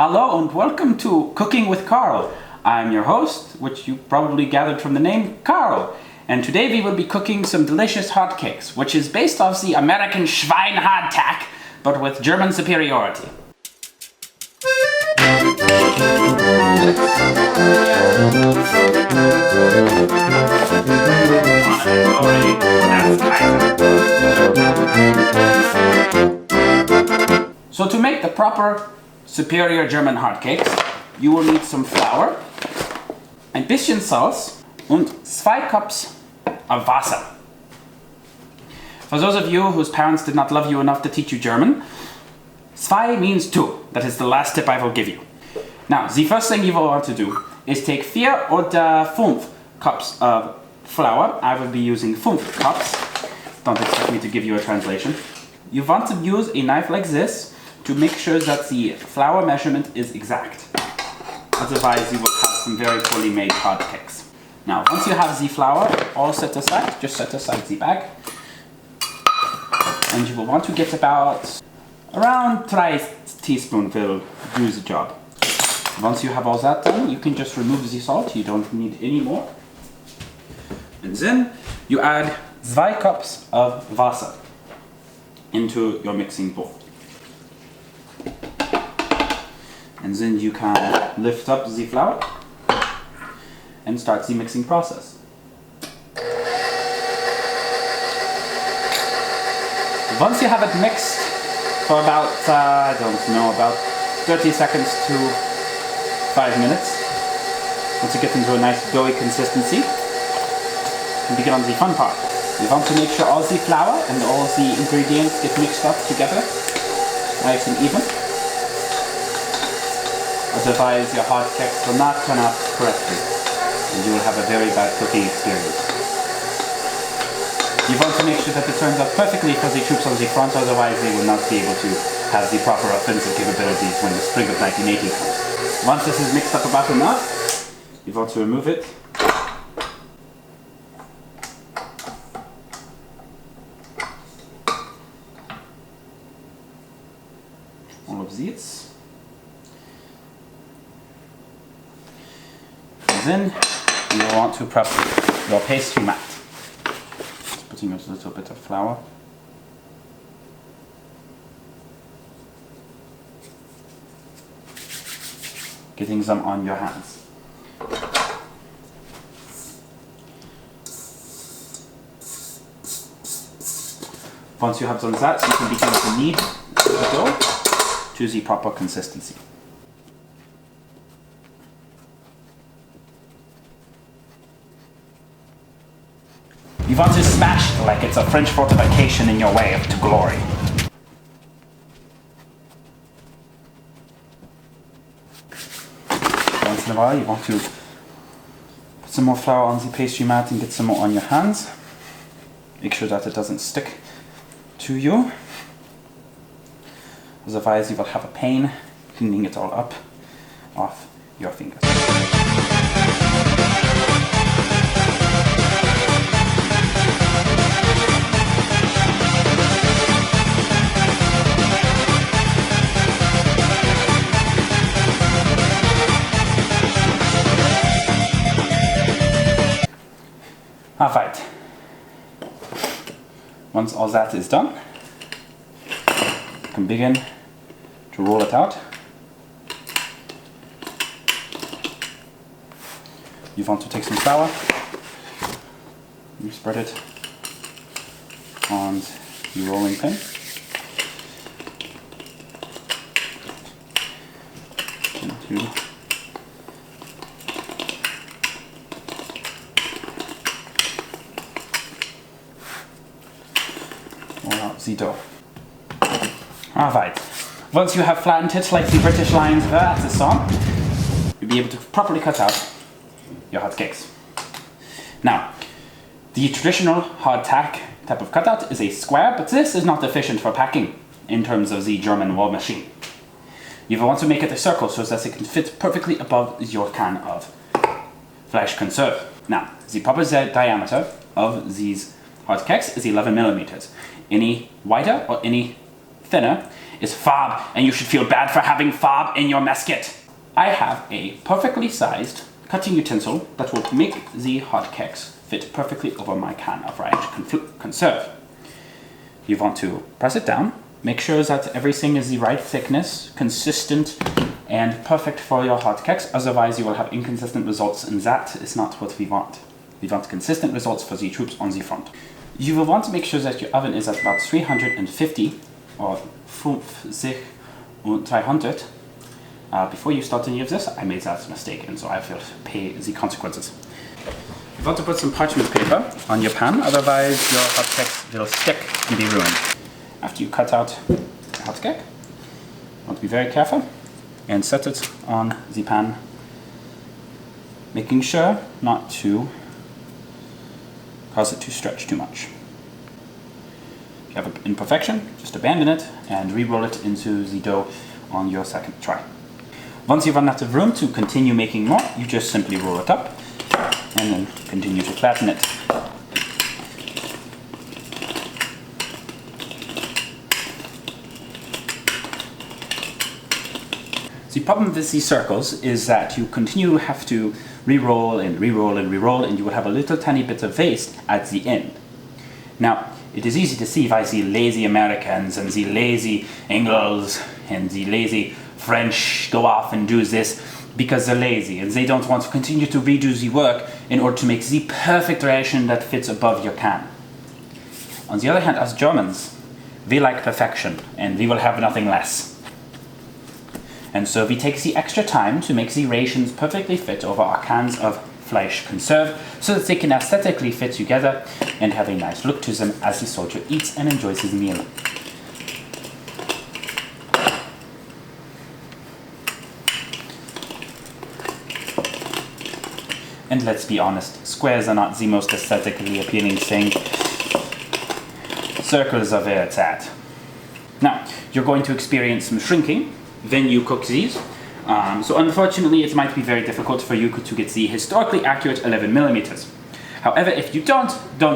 Hello and welcome to Cooking with Karl. I'm your host, which you probably gathered from the name, Karl. And today we will be cooking some delicious Hartkeks, which is based off the American Schwein Hardtack, but with German superiority. So to make the proper superior German Hartkeks, you will need some flour, ein bisschen Salz und 2 cups of Wasser. For those of you whose parents did not love you enough to teach you German, 2 means 2. That is the last tip I will give you. Now, the first thing you will want to do is take 4 oder 5 cups of flour. I will be using 5 cups. Don't expect me to give you a translation. You want to use a knife like this to make sure that the flour measurement is exact. Otherwise, you will have some very poorly made Hardtack. Now, once you have the flour all set aside, just set aside the bag. And you will want to get around 3 teaspoons will do the job. Once you have all that done, you can just remove the salt. You don't need any more. And then you add 2 cups of Wasser into your mixing bowl. And then you can lift up the flour and start the mixing process. Once you have it mixed for about, about 30 seconds to 5 minutes, once you get into a nice doughy consistency, you begin on the fun part. You want to make sure all the flour and all the ingredients get mixed up together, nice and even. Otherwise, your Hardtack will not turn out correctly, and you will have a very bad cooking experience. You want to make sure that it turns out perfectly for the troops on the front, otherwise they will not be able to have the proper offensive capabilities when the spring of 1980 comes. Once this is mixed up about enough, you want to remove it. All of these. And then you will want to prep your pastry mat. Just putting a little bit of flour. Getting some on your hands. Once you have done that, you can begin to knead the dough to the proper consistency. You want to smash it like it's a French fortification in your way to glory. Once in a while, you want to put some more flour on the pastry mat and get some more on your hands. Make sure that it doesn't stick to you. Otherwise, you will have a pain cleaning it all up off your fingers. Alright, once all that is done, you can begin to roll it out. You want to take some flour, you spread it on the rolling pin. The dough. Alright, once you have flattened it like the British Lions were at the song, you'll be able to properly cut out your Hartkeks. Now, the traditional Hardtack type of cutout is a square, but this is not efficient for packing in terms of the German war machine. You will want to make it a circle so that it can fit perfectly above your can of Fleischkonserve. Now, the proper diameter of these Hartkeks is 11 millimeters. Any wider or any thinner, is fob, and you should feel bad for having fob in your mess kit. I have a perfectly sized cutting utensil that will make the Hartkeks fit perfectly over my can of rye conserve. You want to press it down, make sure that everything is the right thickness, consistent, and perfect for your Hartkeks, otherwise you will have inconsistent results, and that is not what we want. We want consistent results for the troops on the front. You will want to make sure that your oven is at about 350 or 50 und 300. Before you start any of this, I made that mistake, and so I will pay the consequences. You want to put some parchment paper on your pan, otherwise your Hartkeks will stick and be ruined. After you cut out the Hartkek, you want to be very careful and set it on the pan, making sure not to cause it to stretch too much. If you have an imperfection, just abandon it and re-roll it into the dough on your second try. Once you've run out of room to continue making more, you just simply roll it up and then continue to flatten it. The problem with these circles is that you continue to have to re-roll and re-roll and re-roll, and you will have a little tiny bit of waste at the end. Now, it is easy to see why the lazy Americans and the lazy Anglos and the lazy French go off and do this, because they're lazy and they don't want to continue to redo the work in order to make the perfect ration that fits above your can. On the other hand, as Germans, we like perfection and we will have nothing less. And so we take the extra time to make the rations perfectly fit over our cans of Fleisch conserve, so that they can aesthetically fit together and have a nice look to them as the soldier eats and enjoys his meal. And let's be honest, squares are not the most aesthetically appealing thing. Circles are where it's at. Now, you're going to experience some shrinking when you cook these. So unfortunately, it might be very difficult for you to get the historically accurate 11 millimeters. However, if you don't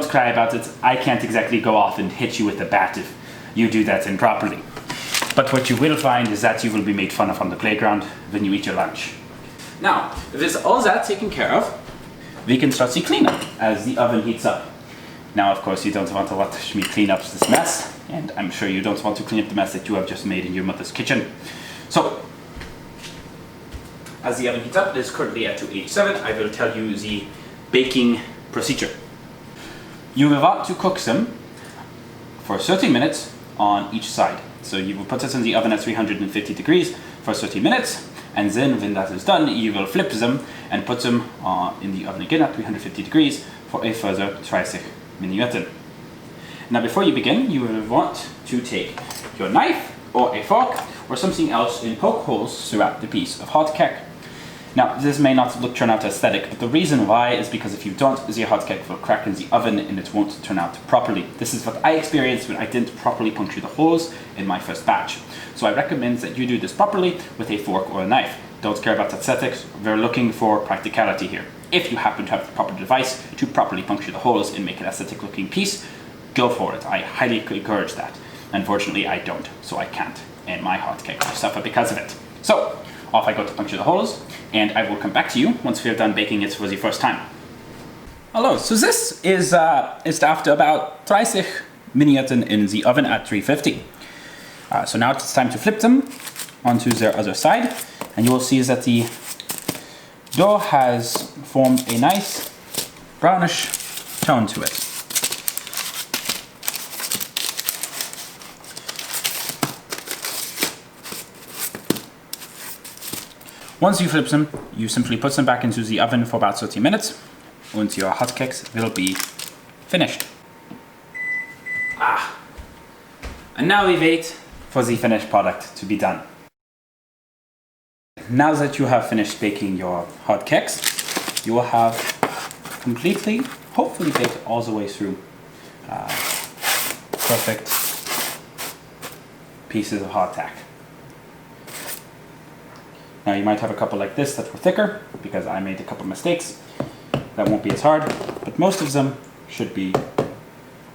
cry about it. I can't exactly go off and hit you with a bat if you do that improperly. But what you will find is that you will be made fun of on the playground when you eat your lunch. Now, with all that taken care of, we can start the cleanup as the oven heats up. Now, of course, you don't want to watch me clean up this mess, and I'm sure you don't want to clean up the mess that you have just made in your mother's kitchen. So, as the oven heats up, it is currently at 287. I will tell you the baking procedure. You will want to cook them for 30 minutes on each side. So you will put this in the oven at 350 degrees for 30 minutes, and then when that is done, you will flip them and put them in the oven again at 350 degrees for a further 30 Minuten. Now before you begin, you will want to take your knife or a fork or something else and poke holes throughout the piece of Hardtack. Now, this may not turn out aesthetic, but the reason why is because if you don't, the Hardtack will crack in the oven and it won't turn out properly. This is what I experienced when I didn't properly puncture the holes in my first batch. So I recommend that you do this properly with a fork or a knife. Don't care about aesthetics, we're looking for practicality here. If you happen to have the proper device to properly puncture the holes and make an aesthetic looking piece, go for it. I highly encourage that. Unfortunately, I don't, so I can't, and my Hardtack will suffer because of it. So, off I go to puncture the holes, and I will come back to you once we are done baking it for the first time. Hello, so this is after about 30 Minuten in the oven at 350. So now it's time to flip them onto their other side, and you will see that the dough has formed a nice brownish tone to it. Once you flip them, you simply put them back into the oven for about 30 minutes, and your Hartkeks will be finished. And now we wait for the finished product to be done. Now that you have finished baking your Hartkeks, you will have completely, hopefully baked all the way through, perfect pieces of Hardtack. Now you might have a couple like this that were thicker, because I made a couple mistakes. That won't be as hard, but most of them should be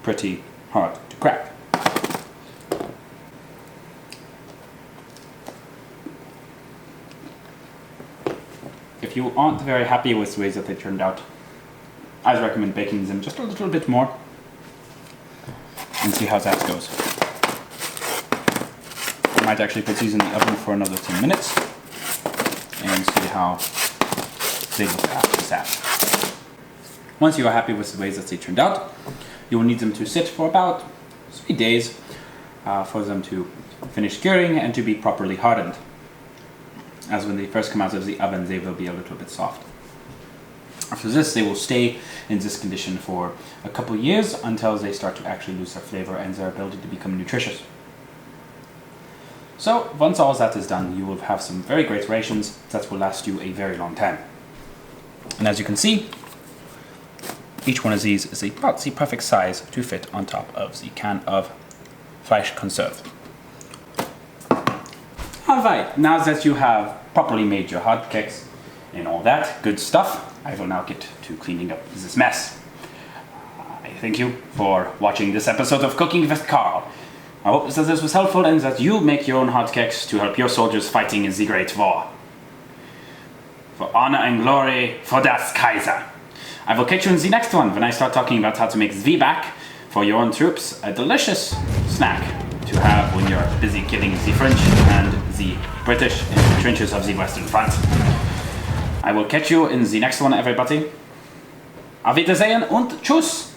pretty hard to crack. If you aren't very happy with the ways that they turned out, I recommend baking them just a little bit more and see how that goes. I might actually put these in the oven for another 10 minutes and see how they look after that. Once you are happy with the ways that they turned out, you will need them to sit for about 3 days for them to finish curing and to be properly hardened. As when they first come out of the oven, they will be a little bit soft. After this, they will stay in this condition for a couple years until they start to actually lose their flavor and their ability to become nutritious. So once all that is done, you will have some very great rations that will last you a very long time. And as you can see, each one of these is about the perfect size to fit on top of the can of Fleischkonserve. Alright, now that you have properly made your Hartkeks and all that good stuff, I will now get to cleaning up this mess. I thank you for watching this episode of Cooking with Karl. I hope that this was helpful and that you make your own Hartkeks to help your soldiers fighting in the Great War. For honor and glory for das Kaiser. I will catch you in the next one when I start talking about how to make Zwieback for your own troops, a delicious snack to have when you're busy killing the French and the British in the trenches of the Western Front. I will catch you in the next one, everybody. Auf Wiedersehen und tschüss!